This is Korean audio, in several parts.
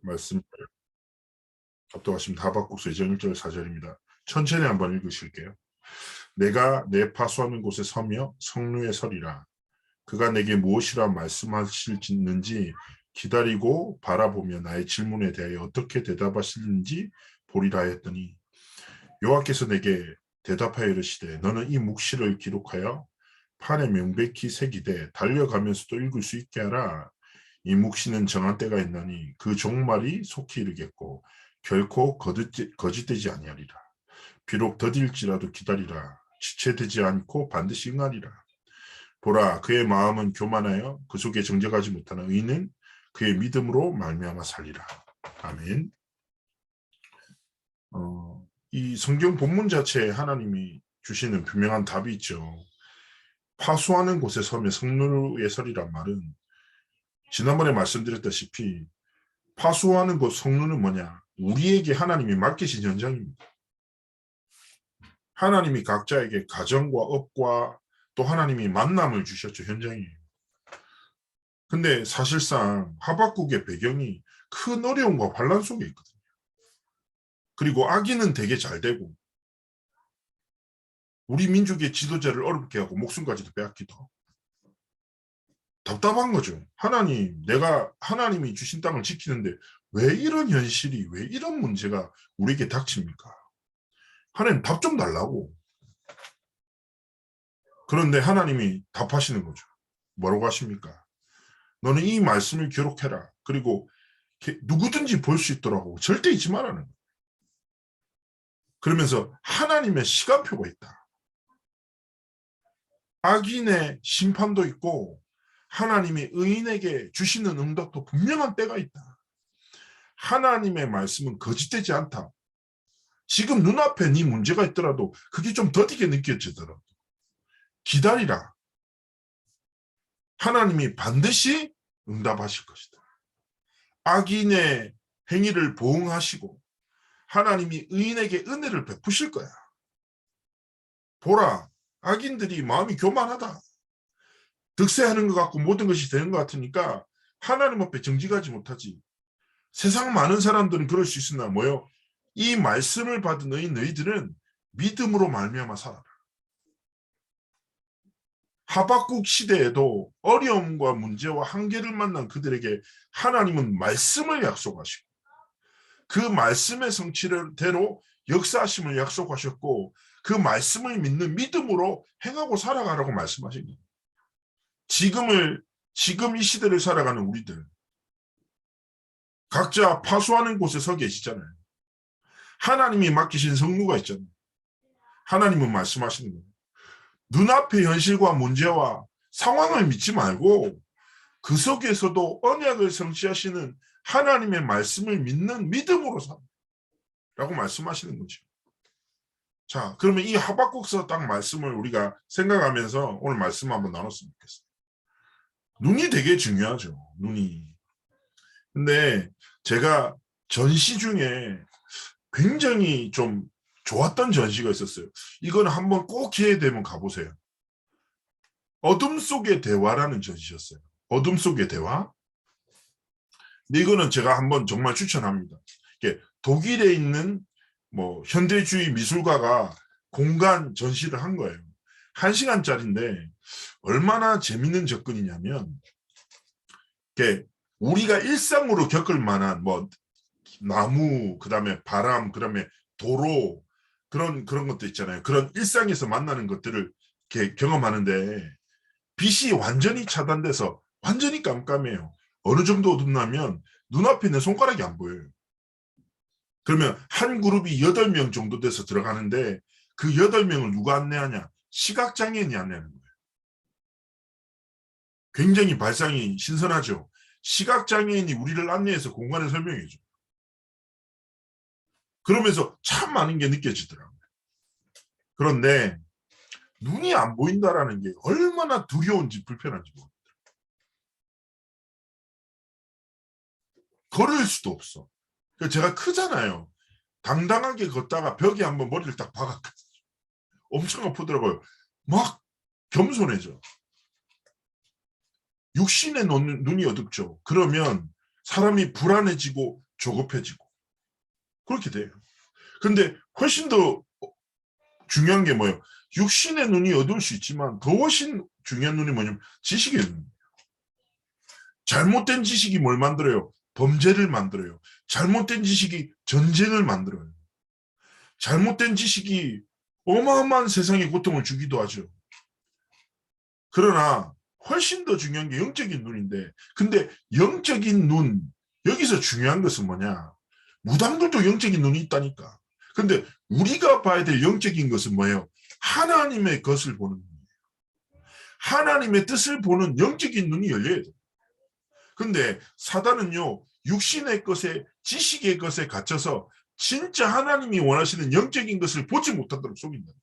말씀 합독하시면 하박국서 2장 1절 4절입니다. 천천히 한번 읽으실게요. 내가 내 파수하는 곳에 서며 성루에 서리라. 그가 내게 무엇이라 말씀하실는지 기다리고 바라보며 나의 질문에 대하여 어떻게 대답하실는지 보리라 했더니 여호와께서 내게 대답하여 이르시되 너는 이 묵시를 기록하여 판에 명백히 새기되 달려가면서도 읽을 수 있게 하라. 이 묵시는 정한 때가 있나니 그 종말이 속히 이르겠고 결코 거짓되지 아니하리라. 비록 더딜지라도 기다리라. 지체되지 않고 반드시 응하리라. 보라, 그의 마음은 교만하여 그 속에 정직하지 못하는 의인은 그의 믿음으로 말미암아 살리라. 아멘. 이 성경 본문 자체에 하나님이 주시는 분명한 답이 있죠. 파수하는 곳에 서면 성루에 서리란 말은 지난번에 말씀드렸다시피 파수하는 곳 성루는 뭐냐? 우리에게 하나님이 맡기신 현장입니다. 하나님이 각자에게 가정과 업과 또 하나님이 만남을 주셨죠. 현장이에요. 근데 사실상 하박국의 배경이 큰 어려움과 환란 속에 있거든요. 그리고 악인은 되게 잘 되고 우리 민족의 지도자를 어렵게 하고 목숨까지도 빼앗기도 하고 답답한 거죠. 내가 하나님이 주신 땅을 지키는데 왜 이런 현실이, 왜 이런 문제가 우리에게 닥칩니까? 하나님 답 좀 달라고. 그런데 하나님이 답하시는 거죠. 뭐라고 하십니까? 너는 이 말씀을 기록해라. 그리고 누구든지 볼 수 있도록 절대 잊지 말라는 거예요. 그러면서 하나님의 시간표가 있다. 악인의 심판도 있고 하나님이 의인에게 주시는 응답도 분명한 때가 있다. 하나님의 말씀은 거짓되지 않다. 지금 눈앞에 네 문제가 있더라도 그게 좀 더디게 느껴지더라도 기다리라. 하나님이 반드시 응답하실 것이다. 악인의 행위를 보응하시고 하나님이 의인에게 은혜를 베푸실 거야. 보라, 악인들이 마음이 교만하다. 득세하는 것 같고 모든 것이 되는 것 같으니까 하나님 앞에 정직하지 못하지. 세상 많은 사람들은 그럴 수 있으나 뭐요? 이 말씀을 받은 너희들은 믿음으로 말미암아 살아라. 하박국 시대에도 어려움과 문제와 한계를 만난 그들에게 하나님은 말씀을 약속하시고 그 말씀의 성취대로 역사하심을 약속하셨고 그 말씀을 믿는 믿음으로 행하고 살아가라고 말씀하신 거예요. 지금 이 시대를 살아가는 우리들 각자 파수하는 곳에 서 계시잖아요. 하나님이 맡기신 성무가 있잖아요. 하나님은 말씀하시는 거예요. 눈앞의 현실과 문제와 상황을 믿지 말고 그 속에서도 언약을 성취하시는 하나님의 말씀을 믿는 믿음으로 살라고 말씀하시는 거죠. 자, 그러면 이 하박국서 딱 말씀을 우리가 생각하면서 오늘 말씀 한번 나눴으면 좋겠어요. 눈이 되게 중요하죠. 눈이. 근데 제가 전시 중에 굉장히 좀 좋았던 전시가 있었어요. 이거는 한번 꼭 기회 되면 가보세요. 어둠 속의 대화라는 전시였어요. 어둠 속의 대화. 근데 이거는 제가 한번 정말 추천합니다. 이게 독일에 있는 현대주의 미술가가 공간 전시를 한 거예요. 1시간짜리인데 얼마나 재밌는 접근이냐면 이게 우리가 일상으로 겪을 만한 나무, 그다음에 바람, 그다음에 도로 그런 것도 있잖아요. 그런 일상에서 만나는 것들을 이렇게 경험하는데 빛이 완전히 차단돼서 완전히 깜깜해요. 어느 정도 어둡냐면 눈앞에 있는 손가락이 안 보여요. 그러면 한 그룹이 8명 정도 돼서 들어가는데 그 8명을 누가 안내하냐? 시각장애인이 안내하는 거예요. 굉장히 발상이 신선하죠. 시각장애인이 우리를 안내해서 공간을 설명해 줘요. 그러면서 참 많은 게 느껴지더라고요. 그런데 눈이 안 보인다라는 게 얼마나 두려운지 불편한지 모릅니다. 걸을 수도 없어. 제가 크잖아요. 당당하게 걷다가 벽에 한번 머리를 딱 박았거든요. 엄청 아프더라고요. 막 겸손해져. 육신의 눈이 어둡죠. 그러면 사람이 불안해지고 조급해지고 그렇게 돼요. 근데 훨씬 더 중요한 게 뭐예요? 육신의 눈이 어두울 수 있지만 더 훨씬 중요한 눈이 뭐냐면 지식의 눈. 잘못된 지식이 뭘 만들어요? 범죄를 만들어요. 잘못된 지식이 전쟁을 만들어요. 잘못된 지식이 어마어마한 세상에 고통을 주기도 하죠. 그러나 훨씬 더 중요한 게 영적인 눈인데, 근데 영적인 눈, 여기서 중요한 것은 뭐냐? 무당들도 영적인 눈이 있다니까. 근데 우리가 봐야 될 영적인 것은 뭐예요? 하나님의 것을 보는 눈이에요. 하나님의 뜻을 보는 영적인 눈이 열려야 돼요. 근데 사단은요, 육신의 것에, 지식의 것에 갇혀서 진짜 하나님이 원하시는 영적인 것을 보지 못하도록 속인다니까.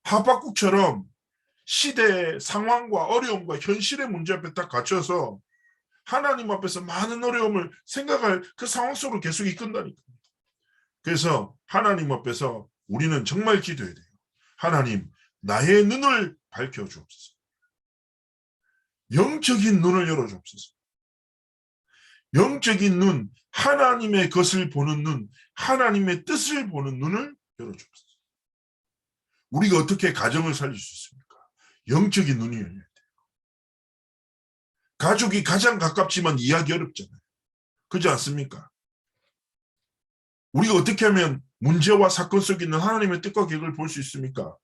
하박국처럼 시대의 상황과 어려움과 현실의 문제 앞에 딱 갇혀서 하나님 앞에서 많은 어려움을 생각할 그 상황 속으로 계속 이끈다니까. 그래서 하나님 앞에서 우리는 정말 기도해야 돼요. 하나님, 나의 눈을 밝혀주옵소서. 영적인 눈을 열어주옵소서. 영적인 눈, 하나님의 것을 보는 눈, 하나님의 뜻을 보는 눈을 열어주옵소서. 우리가 어떻게 가정을 살릴 수 있습니까? 영적인 눈이 열려야 돼요. 가족이 가장 가깝지만 이해하기 어렵잖아요. 그렇지 않습니까? 우리가 어떻게 하면 문제와 사건 속에 있는 하나님의 뜻과 계획을 볼 수 있습니까?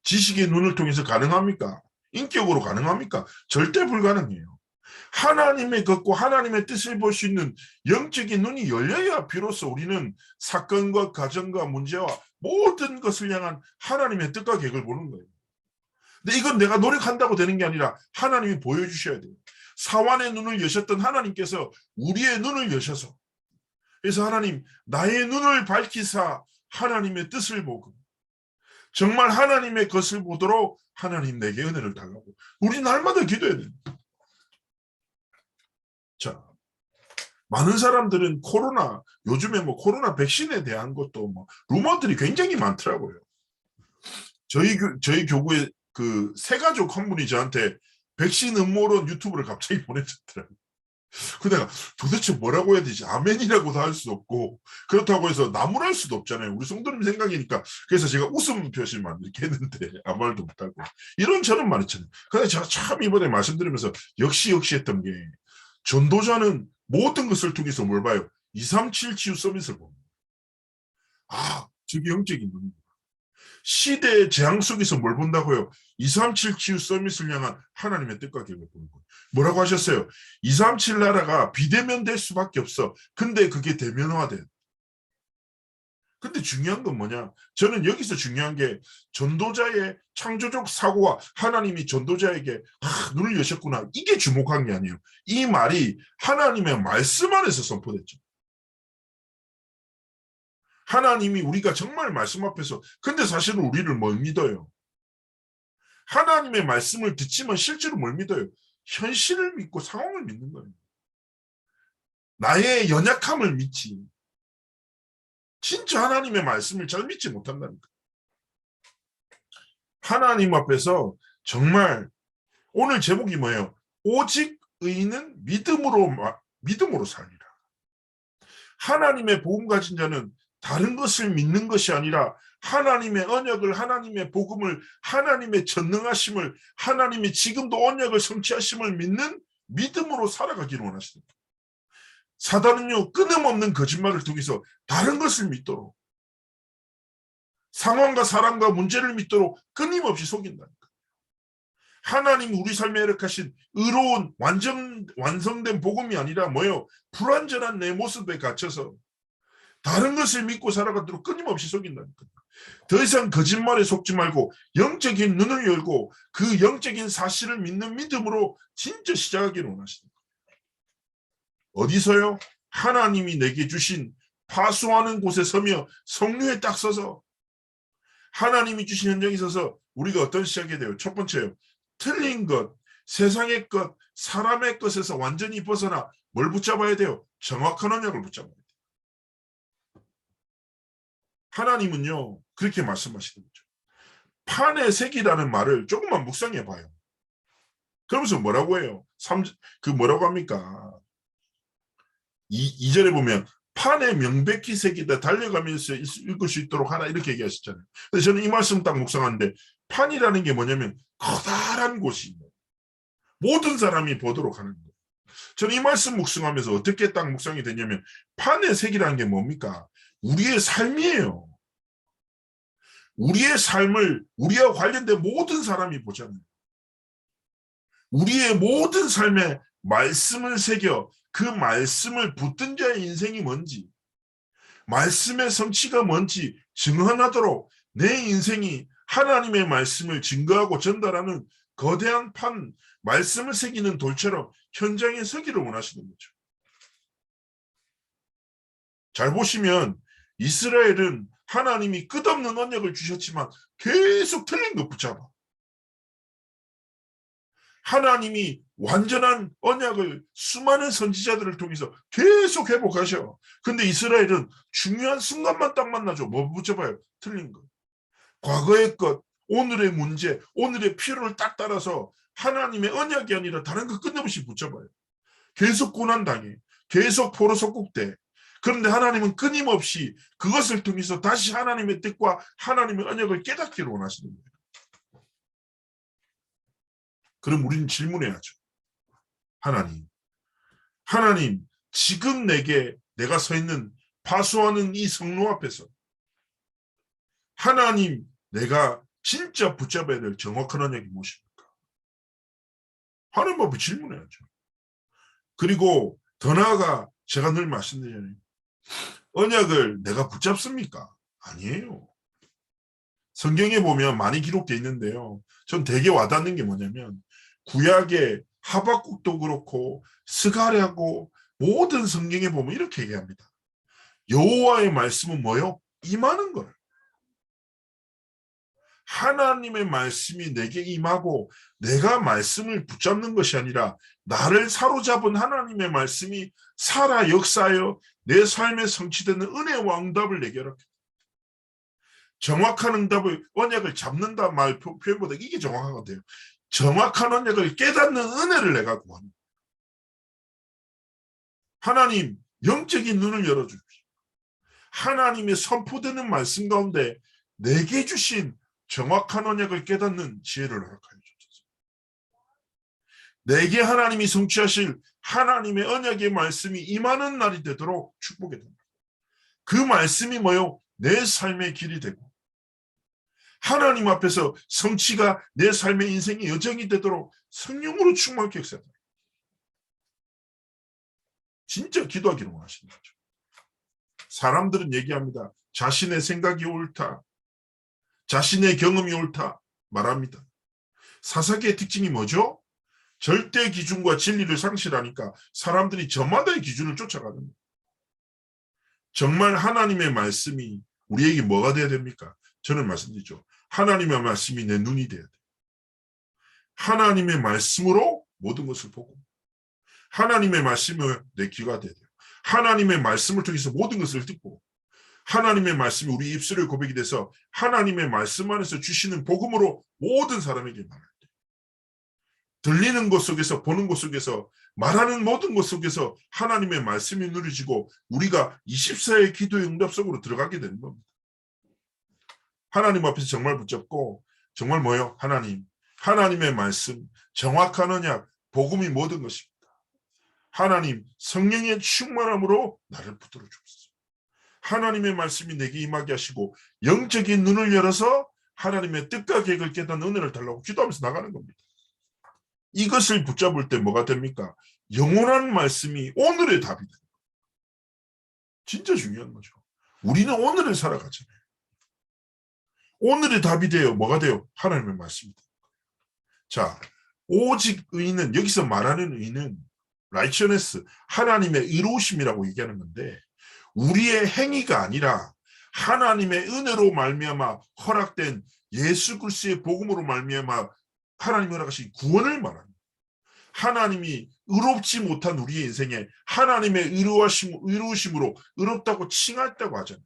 지식의 눈을 통해서 가능합니까? 인격으로 가능합니까? 절대 불가능해요. 하나님의 것과 하나님의 뜻을 볼 수 있는 영적인 눈이 열려야 비로소 우리는 사건과 가정과 문제와 모든 것을 향한 하나님의 뜻과 계획을 보는 거예요. 근데 이건 내가 노력한다고 되는 게 아니라 하나님이 보여주셔야 돼요. 사완의 눈을 여셨던 하나님께서 우리의 눈을 여셔서, 그래서 하나님, 나의 눈을 밝히사 하나님의 뜻을 보고 정말 하나님의 것을 보도록 하나님 내게 은혜를 달라고 우리 날마다 기도해야 돼요. 자, 많은 사람들은 요즘에 뭐 코로나 백신에 대한 것도 뭐 루머들이 굉장히 많더라고요. 저희 교구에 그 세 가족 한 분이 저한테 백신 음모론 유튜브를 갑자기 보내줬더라고요. 그 내가 도대체 뭐라고 해야 되지? 아멘이라고도 할 수 없고, 그렇다고 해서 나무랄 수도 없잖아요. 우리 성도님 생각이니까. 그래서 제가 웃음 표시만 이렇게 했는데 아무 말도 못하고 이런저런 말 했잖아요. 근데 제가 참 이번에 말씀드리면서 역시 했던 게, 전도자는 모든 것을 통해서 뭘 봐요? 237 치유 서밋을 봅니다. 아, 저게 영적인 눈입니다. 시대의 재앙 속에서 뭘 본다고요? 237 치유 서밋을 향한 하나님의 뜻과 계획을 보는 거예요. 뭐라고 하셨어요? 237 나라가 비대면 될 수밖에 없어. 근데 그게 대면화돼. 근데 중요한 건 뭐냐? 저는 여기서 중요한 게 전도자의 창조적 사고와 하나님이 전도자에게 눈을 여셨구나. 이게 주목한 게 아니에요. 이 말이 하나님의 말씀 안에서 선포됐죠. 하나님이 우리가 정말 말씀 앞에서, 근데 사실은 우리를 뭘 믿어요? 하나님의 말씀을 듣지만 실제로 뭘 믿어요? 현실을 믿고 상황을 믿는 거예요. 나의 연약함을 믿지. 진짜 하나님의 말씀을 잘 믿지 못한다니까. 하나님 앞에서 정말 오늘 제목이 뭐예요? 오직 의인은 믿음으로 살리라. 하나님의 복음 가진 자는 다른 것을 믿는 것이 아니라 하나님의 언약을, 하나님의 복음을, 하나님의 전능하심을, 하나님이 지금도 언약을 성취하심을 믿는 믿음으로 살아가기를 원하십니다. 사단은요, 끊임없는 거짓말을 통해서 다른 것을 믿도록, 상황과 사람과 문제를 믿도록 끊임없이 속인다니까. 하나님 우리 삶에 허락하신 의로운 완성된 복음이 아니라 뭐예요? 불완전한 내 모습에 갇혀서 다른 것을 믿고 살아가도록 끊임없이 속인다니까. 더 이상 거짓말에 속지 말고 영적인 눈을 열고 그 영적인 사실을 믿는 믿음으로 진짜 시작하기를 원하십니다. 어디서요? 하나님이 내게 주신 파수하는 곳에 서며 성류에 딱 서서 하나님이 주신 현장에 서서 우리가 어떤 시작이 돼요? 첫 번째요. 틀린 것, 세상의 것, 사람의 것에서 완전히 벗어나 뭘 붙잡아야 돼요? 정확한 언약을 붙잡아야 돼요. 하나님은요, 그렇게 말씀하시는 거죠. 판의 색이라는 말을 조금만 묵상해 봐요. 그러면서 뭐라고 해요? 뭐라고 합니까? 2절에 보면 판에 명백히 새기다 달려가면서 읽을 수 있도록 하나 이렇게 얘기하셨잖아요. 그래서 저는 이 말씀 딱 묵상하는데 판이라는 게 뭐냐면 커다란 곳이 모든 사람이 보도록 하는 거예요. 저는 이 말씀 묵상하면서 어떻게 딱 묵상이 되냐면 판의 색이라는 게 뭡니까? 우리의 삶이에요. 우리의 삶을 우리와 관련된 모든 사람이 보잖아요. 우리의 모든 삶에 말씀을 새겨 그 말씀을 붙든 자의 인생이 뭔지 말씀의 성취가 뭔지 증언하도록 내 인생이 하나님의 말씀을 증거하고 전달하는 거대한 판, 말씀을 새기는 돌처럼 현장에 서기를 원하시는 거죠. 잘 보시면 이스라엘은 하나님이 끝없는 언약을 주셨지만 계속 틀린 거 붙잡아. 하나님이 완전한 언약을 수많은 선지자들을 통해서 계속 회복하셔. 근데 이스라엘은 중요한 순간만 딱 만나죠. 뭐 붙잡아요? 틀린 거. 과거의 것, 오늘의 문제, 오늘의 필요를 딱 따라서 하나님의 언약이 아니라 다른 거 끊임없이 붙잡아요. 계속 고난당해. 계속 포로 속국돼. 그런데 하나님은 끊임없이 그것을 통해서 다시 하나님의 뜻과 하나님의 언약을 깨닫기를 원하시는 거예요. 그럼 우리는 질문해야죠. 하나님, 지금 내가 서 있는 파수하는 이 성로 앞에서 하나님, 내가 진짜 붙잡아야 될 정확한 언약이 무엇입니까? 하나님 앞에 질문해야죠. 그리고 더 나아가 제가 늘 말씀드리잖아요. 언약을 내가 붙잡습니까? 아니에요. 성경에 보면 많이 기록되어 있는데요. 전 되게 와닿는 게 뭐냐면 구약의 하박국도 그렇고 스가랴고 모든 성경에 보면 이렇게 얘기합니다. 여호와의 말씀은 뭐요? 임하는 거예요. 하나님의 말씀이 내게 임하고 내가 말씀을 붙잡는 것이 아니라 나를 사로잡은 하나님의 말씀이 살아 역사하여 내 삶에 성취되는 은혜와 응답을 내게 허락해. 정확한 응답을 언약을 잡는다 말 표현보다 이게 정확한 것 같아요. 정확한 언약을 깨닫는 은혜를 내가 구합니다. 하나님 영적인 눈을 열어주십시오. 하나님의 선포되는 말씀 가운데 내게 주신 정확한 언약을 깨닫는 지혜를 허락하여 주옵소서. 내게 하나님이 성취하실 하나님의 언약의 말씀이 임하는 날이 되도록 축복해 듭니다. 그 말씀이 뭐요? 내 삶의 길이 되고 하나님 앞에서 성취가 내 삶의 인생의 여정이 되도록 성령으로 충만케 역사합니다. 진짜 기도하기를 원하시는 거죠. 사람들은 얘기합니다. 자신의 생각이 옳다. 자신의 경험이 옳다. 말합니다. 사사기의 특징이 뭐죠? 절대 기준과 진리를 상실하니까 사람들이 저마다의 기준을 쫓아가는 거예요. 정말 하나님의 말씀이 우리에게 뭐가 돼야 됩니까? 저는 말씀드리죠. 하나님의 말씀이 내 눈이 돼야 돼요. 하나님의 말씀으로 모든 것을 보고 하나님의 말씀을 내 귀가 돼야 돼요. 하나님의 말씀을 통해서 모든 것을 듣고 하나님의 말씀이 우리 입술의 고백이 돼서 하나님의 말씀 안에서 주시는 복음으로 모든 사람에게 말할 때 들리는 것 속에서 보는 것 속에서 말하는 모든 것 속에서 하나님의 말씀이 누려지고 우리가 24의 기도의 응답 속으로 들어가게 되는 겁니다. 하나님 앞에서 정말 붙잡고 정말 뭐요? 하나님의 말씀, 정확한 언약, 복음이 모든 것입니다. 하나님 성령의 충만함으로 나를 붙들어 주옵소서. 하나님의 말씀이 내게 임하게 하시고 영적인 눈을 열어서 하나님의 뜻과 계획을 깨닫는 은혜를 달라고 기도하면서 나가는 겁니다. 이것을 붙잡을 때 뭐가 됩니까? 영원한 말씀이 오늘의 답이 됩니다. 진짜 중요한 거죠. 우리는 오늘을 살아가잖아요. 오늘의 답이 돼요. 뭐가 돼요? 하나님의 말씀이 돼요. 자, 오직 의는 여기서 말하는 의는 righteousness, 하나님의 의로우심이라고 얘기하는 건데 우리의 행위가 아니라 하나님의 은혜로 말미암아 허락된 예수 그리스도의 복음으로 말미암아 하나님이 허락하신 구원을 말합니다. 하나님이 의롭지 못한 우리의 인생에 하나님의 의로우심으로 의롭다고 칭하였다고 하잖아요.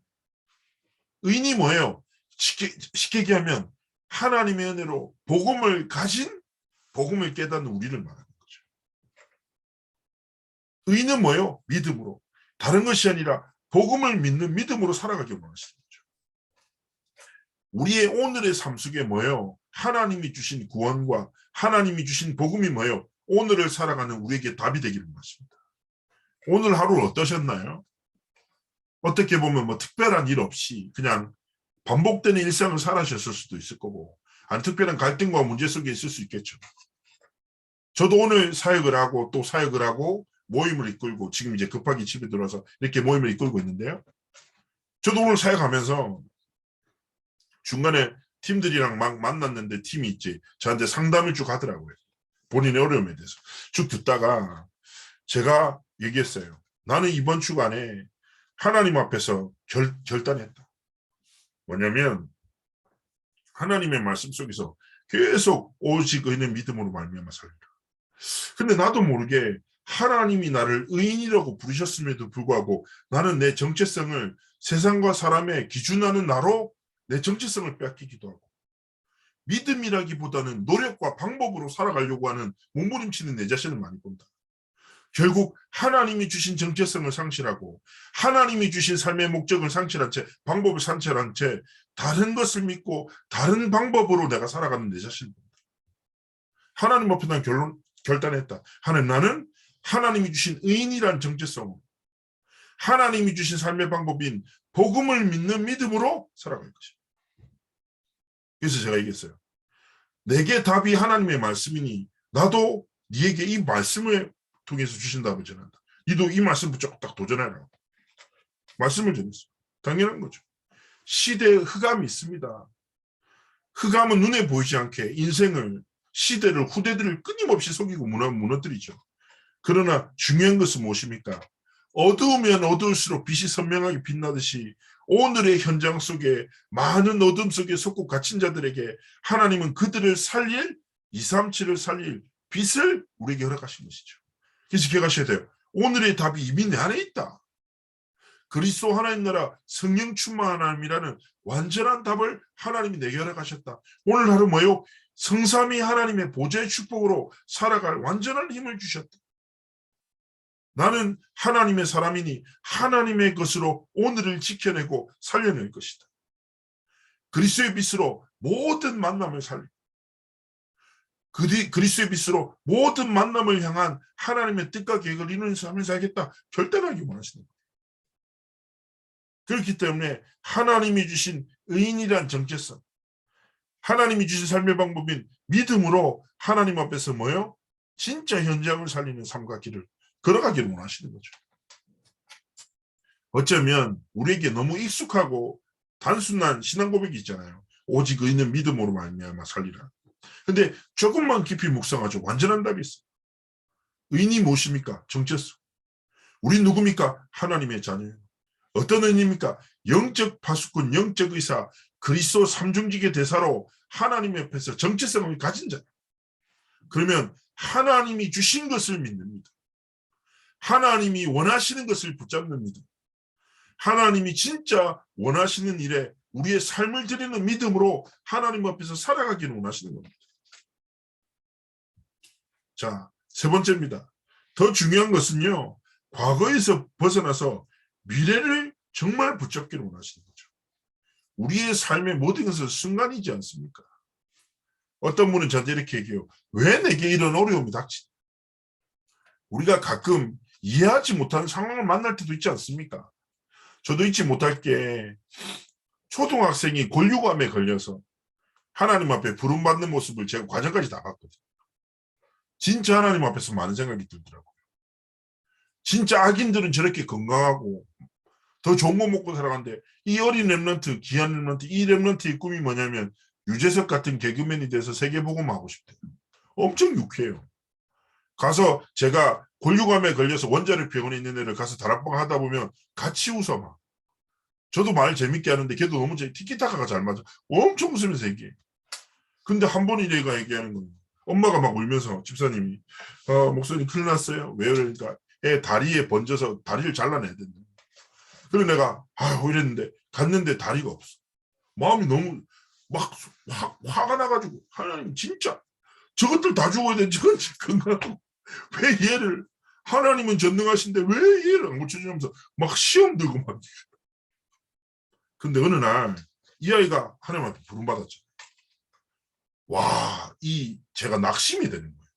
의인이 뭐예요? 쉽게 얘기하면 하나님의 은혜로 복음을 가진 복음을 깨닫는 우리를 말하는 거죠. 의는 뭐예요? 믿음으로. 다른 것이 아니라 복음을 믿는 믿음으로 살아가길 원하시는 거죠. 우리의 오늘의 삶 속에 뭐예요? 하나님이 주신 구원과 하나님이 주신 복음이 뭐예요? 오늘을 살아가는 우리에게 답이 되기를 원하십니다. 오늘 하루 어떠셨나요? 어떻게 보면 뭐 특별한 일 없이 그냥 반복되는 일상을 살아셨을 수도 있을 거고, 안 특별한 갈등과 문제 속에 있을 수 있겠죠. 저도 오늘 사역을 하고 또 사역을 하고 모임을 이끌고 지금 이제 급하게 집에 들어와서 이렇게 모임을 이끌고 있는데요. 저도 오늘 사역하면서 중간에 팀들이랑 막 만났는데 팀이 있지 저한테 상담을 쭉 하더라고요. 본인의 어려움에 대해서 쭉 듣다가 제가 얘기했어요. 나는 이번 주간에 하나님 앞에서 결단했다. 뭐냐면 하나님의 말씀 속에서 계속 오직 의는 믿음으로 말미암아 살리라. 근데 나도 모르게 하나님이 나를 의인이라고 부르셨음에도 불구하고 나는 내 정체성을 세상과 사람의 기준하는 나로 내 정체성을 빼앗기기도 하고, 믿음이라기보다는 노력과 방법으로 살아가려고 하는 몸부림치는 내 자신을 많이 본다. 결국 하나님이 주신 정체성을 상실하고 하나님이 주신 삶의 목적을 상실한 채, 방법을 상실한 채 다른 것을 믿고 다른 방법으로 내가 살아가는 내 자신을 본다. 하나님 앞에 난 결단했다. 하나님, 나는 하나님이 주신 의인이란 정체성으로 하나님이 주신 삶의 방법인 복음을 믿는 믿음으로 살아갈 것이다. 그래서 제가 얘기했어요. 내게 답이 하나님의 말씀이니 나도 네에게 이 말씀을 통해서 주신 답을 전한다. 너도 이 말씀 붙잡고 딱 도전해라. 말씀을 전했어. 당연한 거죠. 시대에 흑암이 있습니다. 흑암은 눈에 보이지 않게 인생을, 시대를, 후대들을 끊임없이 속이고 무너뜨리죠. 그러나 중요한 것은 무엇입니까? 어두우면 어두울수록 빛이 선명하게 빛나듯이 오늘의 현장 속에 많은 어둠 속에 속고 갇힌 자들에게 하나님은 그들을 살릴, 237을 살릴 빛을 우리에게 허락하신 것이죠. 그래서 기억하셔야 돼요. 오늘의 답이 이미 내 안에 있다. 그리스도 하나님 나라 성령 충만 하나님이라는 완전한 답을 하나님이 내게 허락하셨다. 오늘 하루 뭐요? 성삼위 하나님의 보좌의 축복으로 살아갈 완전한 힘을 주셨다. 나는 하나님의 사람이니 하나님의 것으로 오늘을 지켜내고 살려낼 것이다. 그리스도의 빛으로 모든 만남을 살리고 그리스도의 빛으로 모든 만남을 향한 하나님의 뜻과 계획을 이루는 삶을 살겠다. 결단하기 원하시는 거예요. 그렇기 때문에 하나님이 주신 의인이란 정체성, 하나님이 주신 삶의 방법인 믿음으로 하나님 앞에서 뭐요? 진짜 현장을 살리는 삶과 길을 걸어가기를 원하시는 거죠. 어쩌면 우리에게 너무 익숙하고 단순한 신앙 고백이 있잖아요. 오직 의인은 믿음으로 말미암아 살리라. 근데 조금만 깊이 묵상하죠. 완전한 답이 있어요. 의인이 무엇입니까? 정체성. 우리 누굽니까? 하나님의 자녀예요. 어떤 의인입니까? 영적 파수꾼, 영적 의사, 그리스도 삼중직의 대사로 하나님 앞에서 정체성을 가진 자. 그러면 하나님이 주신 것을 믿는 믿음. 하나님이 원하시는 것을 붙잡는 믿음. 하나님이 진짜 원하시는 일에 우리의 삶을 드리는 믿음으로 하나님 앞에서 살아가기를 원하시는 겁니다. 자, 세 번째입니다. 더 중요한 것은요, 과거에서 벗어나서 미래를 정말 붙잡기를 원하시는 거죠. 우리의 삶의 모든 것은 순간이지 않습니까? 어떤 분은 저한테 이렇게 얘기해요. 왜 내게 이런 어려움이 닥치냐? 우리가 가끔 이해하지 못하는 상황을 만날 때도 있지 않습니까? 저도 잊지 못할 게 초등학생이 권유감에 걸려서 하나님 앞에 부름받는 모습을 제가 과정까지 다 봤거든요. 진짜 하나님 앞에서 많은 생각이 들더라고요. 진짜 악인들은 저렇게 건강하고 더 좋은 거 먹고 살아가는데 이 어린 랩런트, 귀한 랩런트, 이 랩런트의 꿈이 뭐냐면 유재석 같은 개그맨이 돼서 세계복음하고 싶대요. 엄청 유쾌해요. 가서 제가 권유감에 걸려서 원자력 병원에 있는 애를 가서 다락방 하다 보면 같이 웃어 막. 저도 말 재밌게 하는데 걔도 너무 티키타카가 잘 맞아. 엄청 웃으면서 얘기해. 근데 한 번이 얘가 얘기하는 거예요. 엄마가 막 울면서 집사님이 목사님 큰일 났어요. 왜요? 그러니까 애 다리에 번져서 다리를 잘라내야 된다. 그래서 내가 이랬는데 갔는데 다리가 없어. 마음이 너무 막 화가 나가지고 하나님 진짜 저것들 다 죽어야 돼. 저건 건강하고. 왜 얘를, 하나님은 전능하신데 왜 얘를 안 고쳐주면서 막 시험 들고 막. 근데 어느 날 이 아이가 하나님한테 부름받았죠. 와, 제가 낙심이 되는 거예요.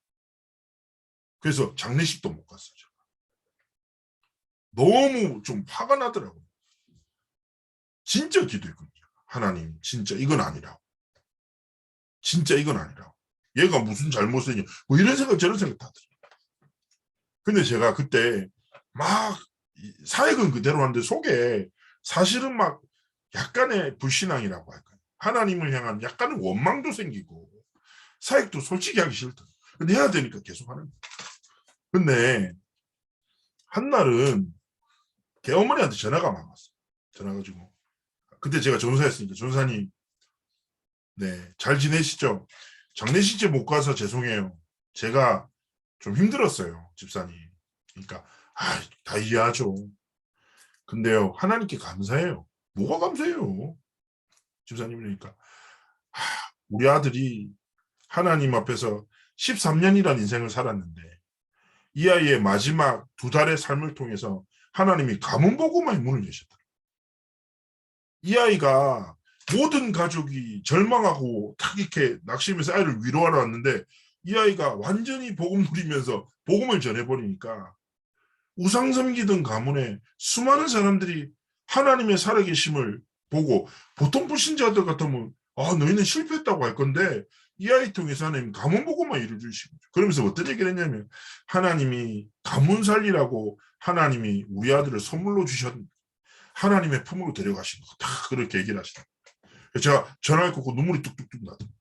그래서 장례식도 못 갔어요. 너무 좀 화가 나더라고요. 진짜 기도했거든요. 하나님, 진짜 이건 아니라고. 진짜 이건 아니라고. 얘가 무슨 잘못을 했냐. 뭐 이런 생각, 저런 생각 다 들어요. 근데 제가 그때 막 사역은 그대로 하는데 속에 사실은 막 약간의 불신앙이라고 할까요? 하나님을 향한 약간의 원망도 생기고 사역도 솔직히 하기 싫다. 근데 해야 되니까 계속 하는 거예요. 근데 한날은 걔 어머니한테 전화가 막 왔어요. 전화 가지고. 그때 제가 전사했으니까 전사님, 네, 잘 지내시죠? 장례식제 못 가서 죄송해요. 제가 좀 힘들었어요, 집사님. 그러니까 다 이해하죠. 근데요, 하나님께 감사해요. 뭐가 감사해요? 집사님이니까. 우리 아들이 하나님 앞에서 13년이라는 인생을 살았는데 이 아이의 마지막 2달의 삶을 통해서 하나님이 가문복음의 문을 여셨다. 이 아이가 모든 가족이 절망하고 딱 이렇게 낙심해서 아이를 위로하러 왔는데 이 아이가 완전히 복음 누리면서 복음을 전해버리니까 우상 섬기던 가문에 수많은 사람들이 하나님의 살아계심을 보고 보통 불신자들 같으면 너희는 실패했다고 할 건데 이 아이 통해서 하나님 가문 복음만 이루어주시고 그러면서 어떤 얘기를 했냐면 하나님이 가문 살리라고 하나님이 우리 아들을 선물로 주셨 하나님의 품으로 데려가신 거. 다 그렇게 얘기를 하시다. 제가 전화를 끊고 눈물이 뚝뚝뚝 나더라고요.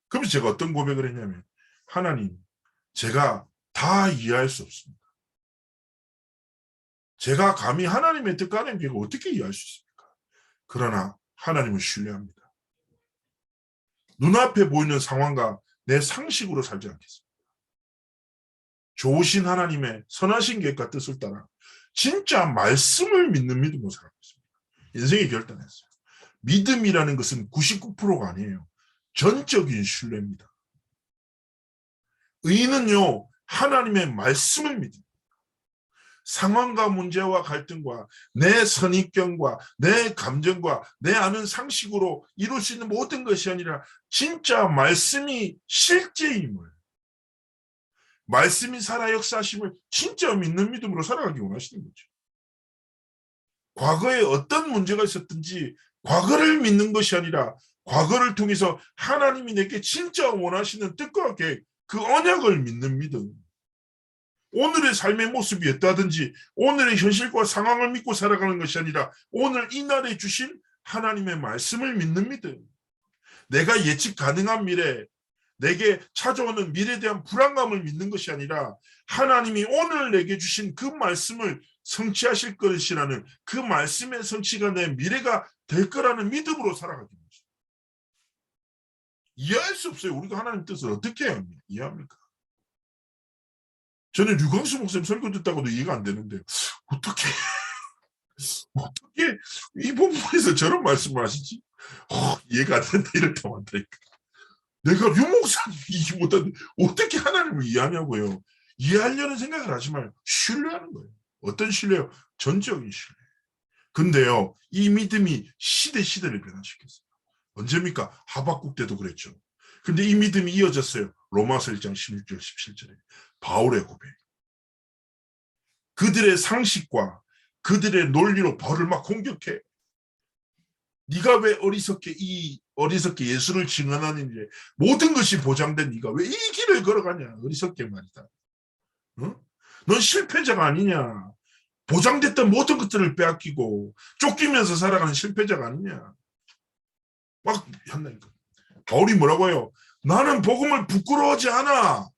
그러면서 제가 어떤 고백을 했냐면 하나님, 제가 다 이해할 수 없습니다. 제가 감히 하나님의 뜻과는 게 어떻게 이해할 수 있습니까? 그러나 하나님을 신뢰합니다. 눈앞에 보이는 상황과 내 상식으로 살지 않겠습니다. 좋으신 하나님의 선하신 계획과 뜻을 따라 진짜 말씀을 믿는 믿음으로 살아가고 있습니다. 인생이 결단했어요. 믿음이라는 것은 99%가 아니에요. 전적인 신뢰입니다. 의인은요, 하나님의 말씀을 믿습니다. 상황과 문제와 갈등과 내 선입견과 내 감정과 내 아는 상식으로 이룰 수 있는 모든 것이 아니라 진짜 말씀이 실제임을, 말씀이 살아 역사하심을 진짜 믿는 믿음으로 살아가기 원하시는 거죠. 과거에 어떤 문제가 있었든지 과거를 믿는 것이 아니라 과거를 통해서 하나님이 내게 진짜 원하시는 뜻과 계획, 그 언약을 믿는 믿음. 오늘의 삶의 모습이 어떠하든지 오늘의 현실과 상황을 믿고 살아가는 것이 아니라 오늘 이날에 주신 하나님의 말씀을 믿는 믿음. 내가 예측 가능한 미래, 내게 찾아오는 미래에 대한 불안감을 믿는 것이 아니라 하나님이 오늘 내게 주신 그 말씀을 성취하실 것이라는 그 말씀의 성취가 내 미래가 될 거라는 믿음으로 살아가는 것입니다. 이해할 수 없어요. 우리가 하나님 뜻을 어떻게 이해합니까? 저는 류광수 목사님 설교 듣다고도 이해가 안 되는데 어떻게 이 본문에서 저런 말씀을 하시지? 이해가 안 된다 이럴 때 많다니까. 내가 류 목사님 이해 못하는데 어떻게 하나님을 이해하냐고요. 이해하려는 생각을 하지 말고 신뢰하는 거예요. 어떤 신뢰요? 전적인 신뢰. 근데요, 이 믿음이 시대를 변화시켰어요. 언제입니까? 하박국 때도 그랬죠. 근데 이 믿음이 이어졌어요. 로마서 1장 16절 17절에 바울의 고백. 그들의 상식과 그들의 논리로 바울을 막 공격해. 네가 왜 어리석게 예수를 증언하는지 모든 것이 보장된 네가 왜 이 길을 걸어가냐. 어리석게 말이다. 응? 넌 실패자가 아니냐. 보장됐던 모든 것들을 빼앗기고 쫓기면서 살아가는 실패자가 아니냐. 막 한다니까. 바울이 뭐라고 해요? 나는 복음을 부끄러워하지 않아.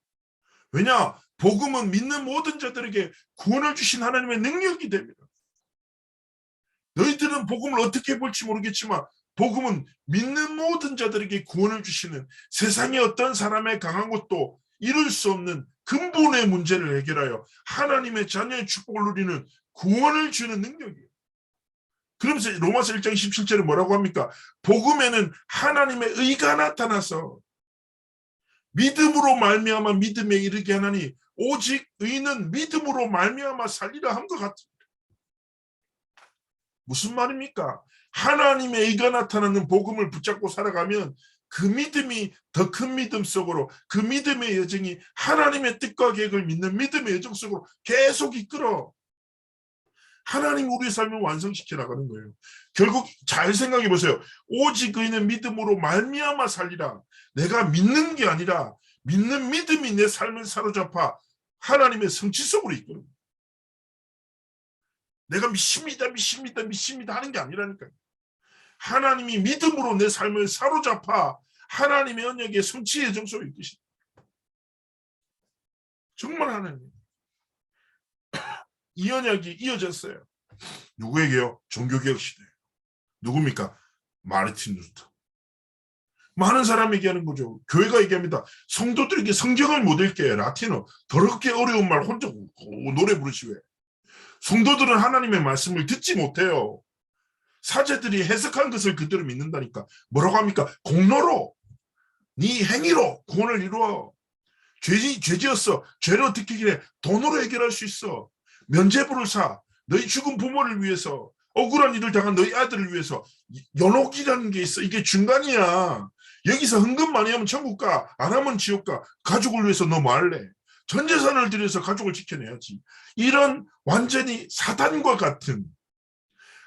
왜냐? 복음은 믿는 모든 자들에게 구원을 주신 하나님의 능력이 됩니다. 너희들은 복음을 어떻게 볼지 모르겠지만 복음은 믿는 모든 자들에게 구원을 주시는 세상의 어떤 사람의 강한 것도 이룰 수 없는 근본의 문제를 해결하여 하나님의 자녀의 축복을 누리는 구원을 주는 능력이에요. 그러면서 로마서 1장 17절에 뭐라고 합니까? 복음에는 하나님의 의가 나타나서 믿음으로 말미암아 믿음에 이르게 하나니 오직 의인은 믿음으로 말미암아 살리라 한 것 같습니다. 무슨 말입니까? 하나님의 의가 나타나는 복음을 붙잡고 살아가면 그 믿음이 더 큰 믿음 속으로, 그 믿음의 여정이 하나님의 뜻과 계획을 믿는 믿음의 여정 속으로 계속 이끌어 하나님 우리의 삶을 완성시켜 나가는 거예요. 결국 잘 생각해 보세요. 오직 의인은 믿음으로 말미암아 살리라. 내가 믿는 게 아니라 믿는 믿음이 내 삶을 사로잡아 하나님의 성취 속으로 이끄는 거예요. 내가 믿습니다 하는 게 아니라니까요. 하나님이 믿음으로 내 삶을 사로잡아 하나님의 언약의 성취의 예정 속에 이끄시다. 정말 하나님. 이 언약이 이어졌어요. 누구에게요? 종교개혁 시대에. 누굽니까? 마르틴 루터. 많은 사람이 얘기하는 거죠. 교회가 얘기합니다. 성도들에게 성경을 못 읽게 라틴어 더럽게 어려운 말 혼자 노래 부르시 왜? 성도들은 하나님의 말씀을 듣지 못해요. 사제들이 해석한 것을 그대로 믿는다니까. 뭐라고 합니까? 공로로, 네 행위로 구원을 이루어. 죄지었어. 죄를 어떻게 해결해? 돈으로 해결할 수 있어. 면죄부를 사. 너희 죽은 부모를 위해서, 억울한 일을 당한 너희 아들을 위해서. 연옥이라는 게 있어. 이게 중간이야. 여기서 헌금 많이 하면 천국 가, 안 하면 지옥 가. 가족을 위해서 너 뭐 할래? 전 재산을 들여서 가족을 지켜내야지. 이런 완전히 사단과 같은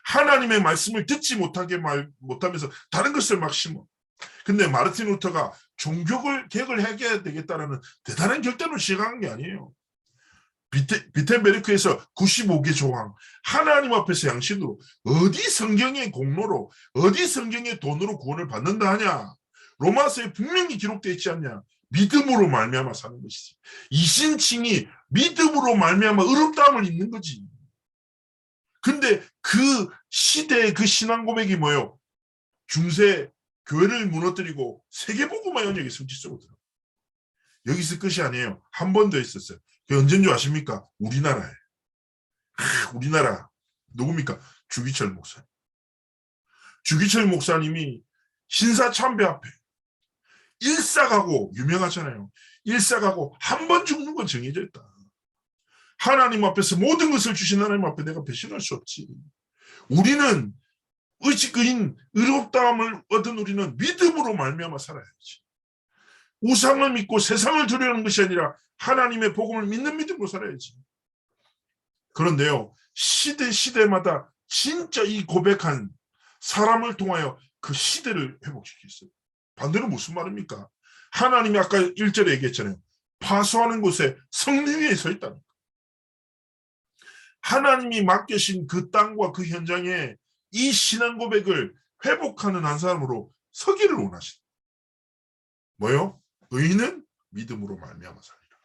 하나님의 말씀을 듣지 못하면서 다른 것을 막 심어. 근데 마르틴 루터가 종교개혁을 해야 되겠다라는 대단한 결단을 시작한 게 아니에요. 비텐베르크에서 95개 조항, 하나님 앞에서 양심으로 어디 성경의 공로로, 어디 성경의 돈으로 구원을 받는다 하냐. 로마서에 분명히 기록되어 있지 않냐. 믿음으로 말미암아 사는 것이지. 이신칭이 믿음으로 말미암아 의롭다함을 입는 거지. 근데 그 시대의 그 신앙 고백이 뭐예요? 중세 교회를 무너뜨리고 세계복음화 연역의 성취 속으로 들어. 여기서 끝이 아니에요. 한 번 더 있었어요. 그게 언제인 줄 아십니까? 우리나라에. 우리나라. 누굽니까? 주기철 목사님. 주기철 목사님이 신사참배 앞에 일사가고 유명하잖아요. 일사가고 한 번 죽는 건 정해져 있다. 하나님 앞에서 모든 것을 주신 하나님 앞에 내가 배신할 수 없지. 우리는 의식인 의롭다함을 얻은 우리는 믿음으로 말미암아 살아야지. 우상을 믿고 세상을 두려워하는 것이 아니라 하나님의 복음을 믿는 믿음으로 살아야지. 그런데요, 시대마다 진짜 이 고백한 사람을 통하여 그 시대를 회복시켰어요. 반대로 무슨 말입니까? 하나님이 아까 1절에 얘기했잖아요. 파수하는 곳에 성령이 서 있다는. 하나님이 맡겨신 그 땅과 그 현장에 이 신앙 고백을 회복하는 한 사람으로 서기를 원하신다. 뭐요? 의인은 믿음으로 말미암아 살리라.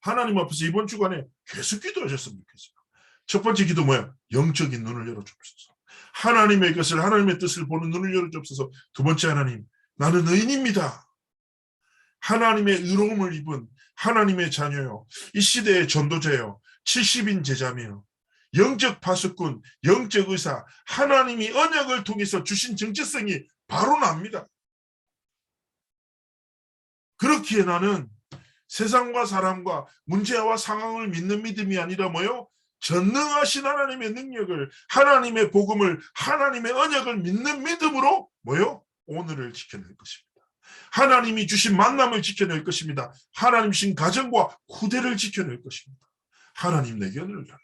하나님 앞에서 이번 주간에 계속 기도하셨으면 좋겠어요. 첫 번째 기도 뭐야? 영적인 눈을 열어주옵소서. 하나님의 것을, 하나님의 뜻을 보는 눈을 열어주옵소서. 두 번째, 하나님, 나는 의인입니다. 하나님의 의로움을 입은 하나님의 자녀요. 이 시대의 전도자요. 70인 제자며 영적 파수꾼, 영적 의사, 하나님이 언약을 통해서 주신 정체성이 바로 납니다. 그렇기에 나는 세상과 사람과 문제와 상황을 믿는 믿음이 아니라 뭐요? 전능하신 하나님의 능력을, 하나님의 복음을, 하나님의 언약을 믿는 믿음으로 뭐요? 오늘을 지켜낼 것입니다. 하나님이 주신 만남을 지켜낼 것입니다. 하나님 주신 가정과 후대를 지켜낼 것입니다. 하나님 내게 은혜를 달라.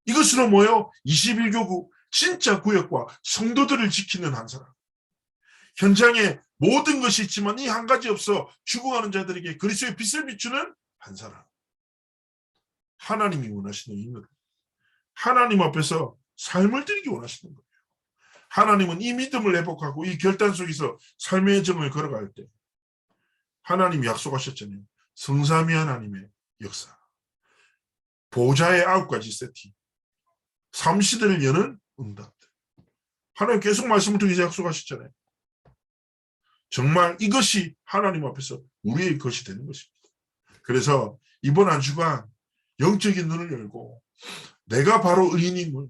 이것으로 뭐요? 21교구 진짜 구역과 성도들을 지키는 한 사람. 현장에 모든 것이 있지만 이 한 가지 없어 죽어가는 자들에게 그리스도의 빛을 비추는 한 사람. 하나님이 원하시는 인으로 하나님 앞에서 삶을 드리기 원하시는 거예요. 하나님은 이 믿음을 회복하고 이 결단 속에서 삶의 정을 걸어갈 때 하나님이 약속하셨잖아요. 성삼위 하나님의 역사. 보좌의 9가지 세팅. 3시대를 여는 응답들. 하나님 계속 말씀을 통해서 약속하셨잖아요. 정말 이것이 하나님 앞에서 우리의 것이 되는 것입니다. 그래서 이번 한 주간 영적인 눈을 열고 내가 바로 의인임을,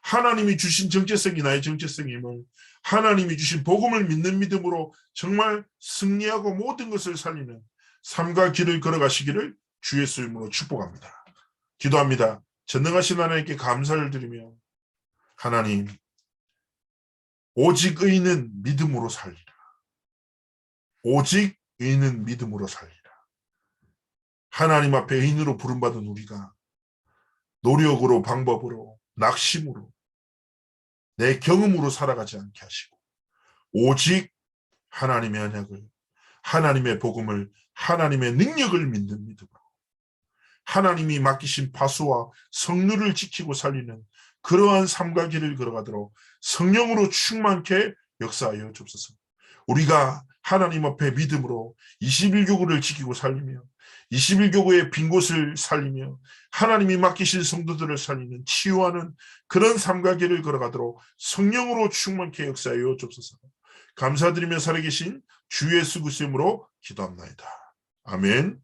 하나님이 주신 정체성이 나의 정체성임을, 하나님이 주신 복음을 믿는 믿음으로 정말 승리하고 모든 것을 살리는 삶과 길을 걸어가시기를 주 예수 이름으로 축복합니다. 기도합니다. 전능하신 하나님께 감사를 드리며 하나님 오직 의인은 믿음으로 살리라. 오직 의인은 믿음으로 살리라. 하나님 앞에 의인으로 부름받은 우리가 노력으로 방법으로 낙심으로 내 경험으로 살아가지 않게 하시고 오직 하나님의 언약을 하나님의 복음을 하나님의 능력을 믿는 믿음으로 하나님이 맡기신 파수와 성류를 지키고 살리는 그러한 삶과 길을 걸어가도록 성령으로 충만케 역사하여 주옵소서. 우리가 하나님 앞에 믿음으로 21교구를 지키고 살리며 21교구의 빈 곳을 살리며 하나님이 맡기신 성도들을 살리는 치유하는 그런 삶과 길을 걸어가도록 성령으로 충만케 역사하여 주옵소서. 감사드리며 살아계신 주 예수 그리스도의 이름으로 기도합나이다. 아멘.